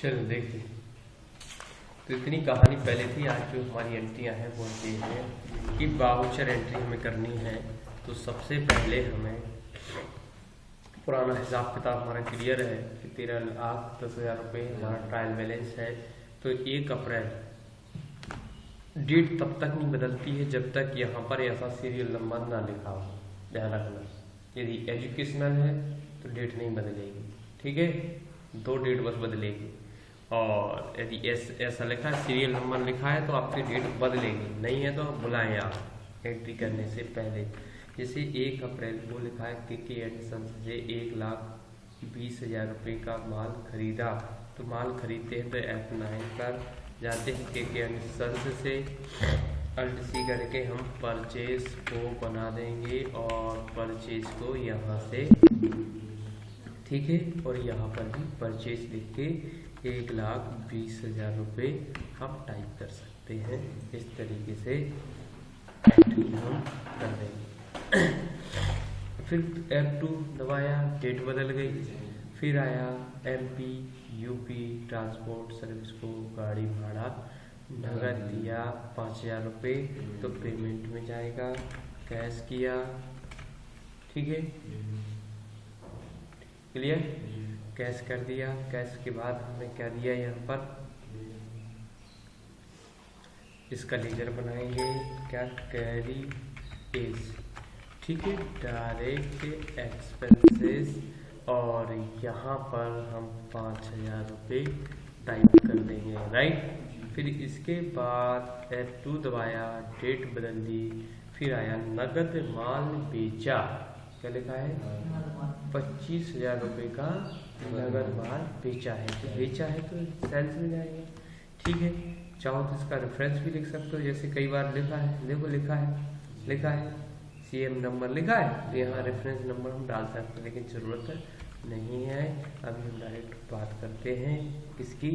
चलो देखिए, तो इतनी कहानी पहले थी। आज जो हमारी एंट्रियां हैं वो ये है कि वाउचर एंट्री हमें करनी है। तो सबसे पहले हमें पुराना हिसाब किताब हमारा क्लियर है कि 13,10,000 रुपये हमारा ट्रायल बैलेंस है। तो 1 अप्रैल डेट तब तक नहीं बदलती है जब तक यहाँ पर ऐसा सीरियल नंबर ना लिखा हो, ध्यान रखना। यदि एजुकेशनल है तो डेट नहीं बदलेगी, ठीक है, 2 डेट बस बदलेगी। और यदि ऐसा लिखा है, सीरियल नंबर लिखा है, तो आपकी डेट बदलेगी, नहीं है तो बुलाएं आप एंट्री करने से पहले। जैसे 1 अप्रैल को लिखा है के एंड सन्स से 1,20,000 रुपये का माल खरीदा। तो माल खरीदते हैं तो F9 पर जाते हैं, के एंड सन्स से अल्ट सी करके हम परचेज को बना देंगे और परचेज को यहाँ से, ठीक है, और यहाँ पर भी परचेज लिख के 1,20,000 रुपये हम टाइप कर सकते हैं। इस तरीके से एंट्री हम कर देंगे। फिर F2 दबाया, डेट बदल गई। फिर आया MP UP ट्रांसपोर्ट सर्विस को गाड़ी भाड़ा नगद दिया 5,000 रुपये, तो पेमेंट में जाएगा। कैश किया, ठीक है, क्लियर, कैश कर दिया। कैश के बाद हमने क्या दिया, यहाँ पर इसका लेजर बनाएंगे, क्या, कैरी एज, ठीक है, डायरेक्ट एक्सपेंसेस, और यहाँ पर हम 5,000 रुपये टाइप कर देंगे, राइट। फिर इसके बाद F2 दबाया, डेट बदल दी। फिर आया नगद माल बेचा, क्या लिखा है, 25,000 रुपये का नगद माल बेचा है। तो बेचा है तो सेल्स में जाएगा, ठीक है। चाहो तो इसका रेफरेंस भी लिख सकते हो, जैसे कई बार लिखा है, देखो लिखा है CM नंबर लिखा है, तो यहाँ रेफरेंस नंबर हम डाल सकते हैं, लेकिन ज़रूरत नहीं है। अभी हम डायरेक्ट बात करते हैं इसकी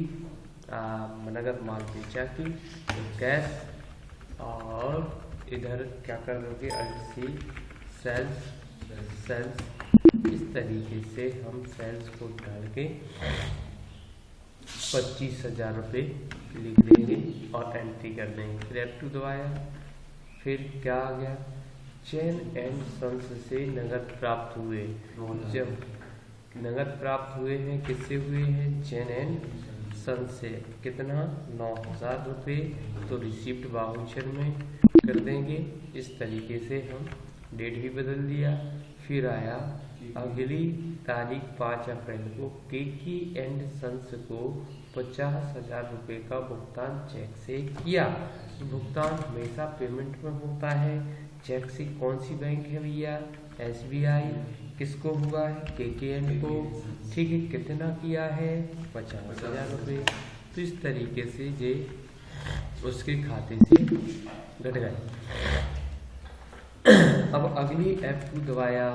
नगद माल बेचा की। तो कैश, और इधर क्या कर दोगे, अल्ट सी सेल्स, इस तरीके से हम सेल्स को डाल के 25,000 रुपये लिख देंगे और एंट्री कर देंगे। फिर F2 दबाया। फिर क्या आ गया, चेन एंड सन्स से नगद प्राप्त हुए। जब नगद प्राप्त हुए हैं, किससे हुए हैं, चेन एंड सन्स से, कितना, 9,000 रुपये। तो रिसिप्ट वाउचर में कर देंगे। इस तरीके से हम डेट भी बदल दिया। फिर आया अगली तारीख 5 अप्रैल को के एंड सन्स को 50,000 रुपये का भुगतान चेक से किया। भुगतान हमेशा पेमेंट में होता है। चेक से कौन सी बैंक है भैया, SBI। किसको हुआ है, के एंड को, ठीक है। कितना किया है, 50,000 रुपये। तो इस तरीके से ये उसके खाते से घट गए। अब अगली F2 दबाया,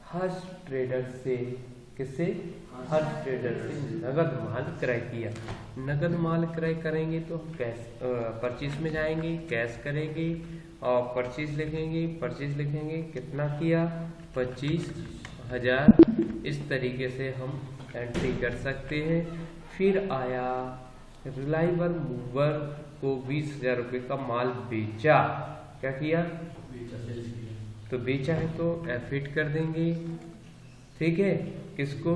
हर्ष ट्रेडर से, किससे, हर्ष ट्रेडर से नगद माल क्रय किया। नगद माल क्रय करेंगे तो कैश परचेज में जाएंगे, कैश करेंगे और परचेज लिखेंगे, कितना किया, 25,000। इस तरीके से हम एंट्री कर सकते हैं। फिर आया रिलायबल मूवर को 20,000 रुपये का माल बेचा। क्या किया, तो बेचा है तो F8 कर देंगे, ठीक है। किसको,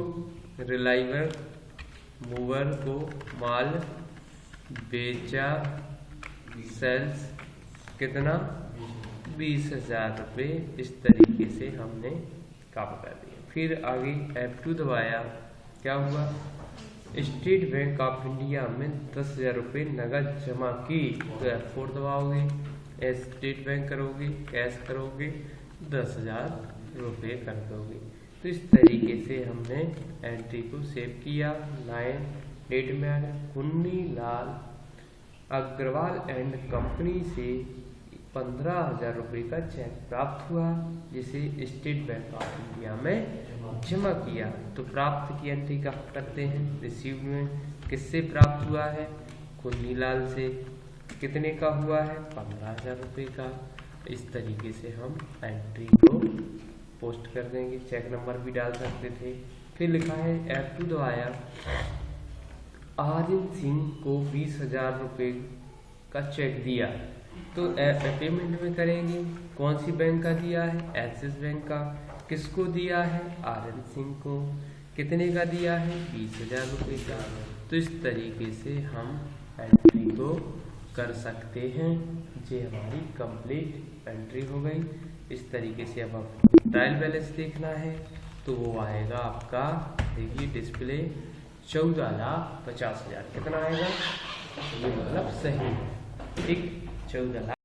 रिलायबल मूवर को माल बेचा, सेल्स कितना, 20,000 रुपये। इस तरीके से हमने काम कर दिया। फिर आगे F2 दबाया, क्या हुआ, स्टेट बैंक ऑफ इंडिया में 10,000 रुपये नगद जमा की। तो F4 दबाओगे, स्टेट बैंक करोगे, कैश करोगे, 10,000 रुपये कर दोगे। तो इस तरीके से हमने एंट्री को सेव किया। लाइन डेट में आया, कुन्नी लाल अग्रवाल एंड कंपनी से 15,000 रुपये का चेक प्राप्त हुआ, जिसे स्टेट बैंक ऑफ इंडिया में जमा किया तो प्राप्त की एंट्री कहाँ करते हैं, रिसीव में। किससे प्राप्त हुआ है, कुन्नीलाल से। कितने का हुआ है, 15,000 रुपये का। इस तरीके से हम एंट्री को पोस्ट कर देंगे। चेक नंबर भी डाल सकते थे। फिर लिखा है F2 दबाया, आर्यन सिंह को 20,000 रुपये का चेक दिया। तो पेमेंट में करेंगे, कौन सी बैंक का दिया है, एक्सिस बैंक का। किसको दिया है, आर्यन सिंह को। कितने का दिया है, 20,000 रुपये का। तो इस तरीके से हम एंट्री को कर सकते हैं। ये हमारी कंप्लीट एंट्री हो गई। इस तरीके से अब ट्रायल बैलेंस देखना है तो वो आएगा आपका, देखिए डिस्प्ले 14,50,000। कितना आएगा, ये मतलब सही है, ठीक, 14,00,000।